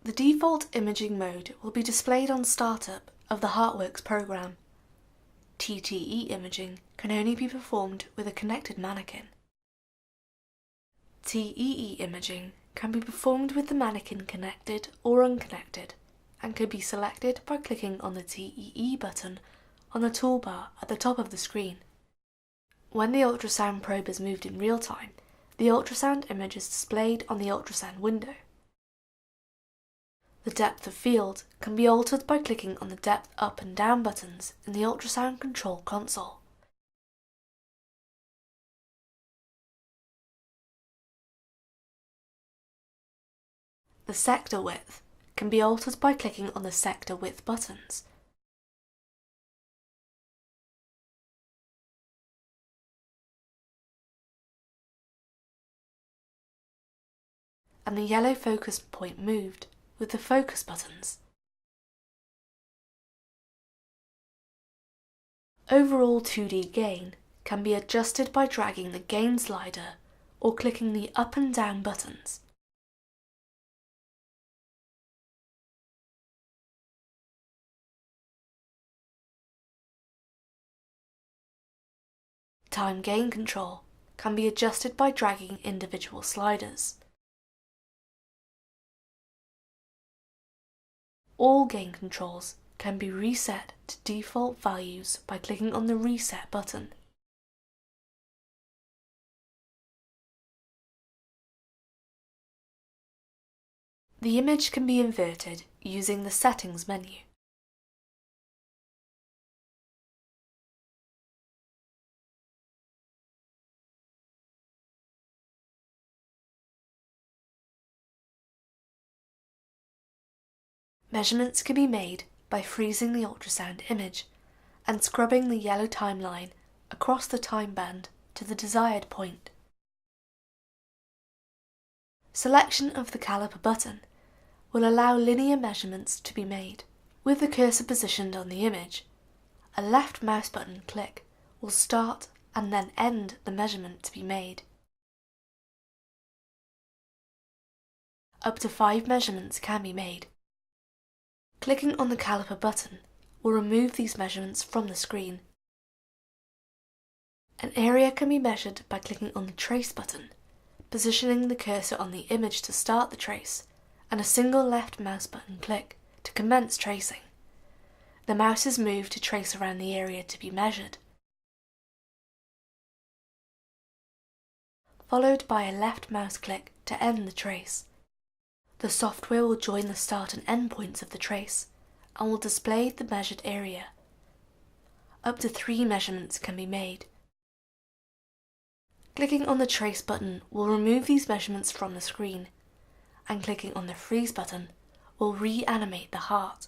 The default imaging mode will be displayed on startup of the HeartWorks program. TTE imaging can only be performed with a connected mannequin. TEE imaging can be performed with the mannequin connected or unconnected, and can be selected by clicking on the TEE button on the toolbar at the top of the screen. When the ultrasound probe is moved in real time, the ultrasound image is displayed on the ultrasound window. The depth of field can be altered by clicking on the depth up and down buttons in the ultrasound control console. The sector width can be altered by clicking on the sector width buttons. And the yellow focus point moved with the focus buttons. Overall 2D gain can be adjusted by dragging the gain slider or clicking the up and down buttons. Time gain control can be adjusted by dragging individual sliders. All gain controls can be reset to default values by clicking on the Reset button. The image can be inverted using the Settings menu. Measurements can be made by freezing the ultrasound image and scrubbing the yellow timeline across the time band to the desired point. Selection of the caliper button will allow linear measurements to be made. With the cursor positioned on the image, a left mouse button click will start and then end the measurement to be made. Up to 5 measurements can be made. Clicking on the caliper button will remove these measurements from the screen. An area can be measured by clicking on the Trace button, positioning the cursor on the image to start the trace, and a single left mouse button click to commence tracing. The mouse is moved to trace around the area to be measured, followed by a left mouse click to end the trace. The software will join the start and end points of the trace and will display the measured area. Up to 3 measurements can be made. Clicking on the Trace button will remove these measurements from the screen, and clicking on the Freeze button will reanimate the heart.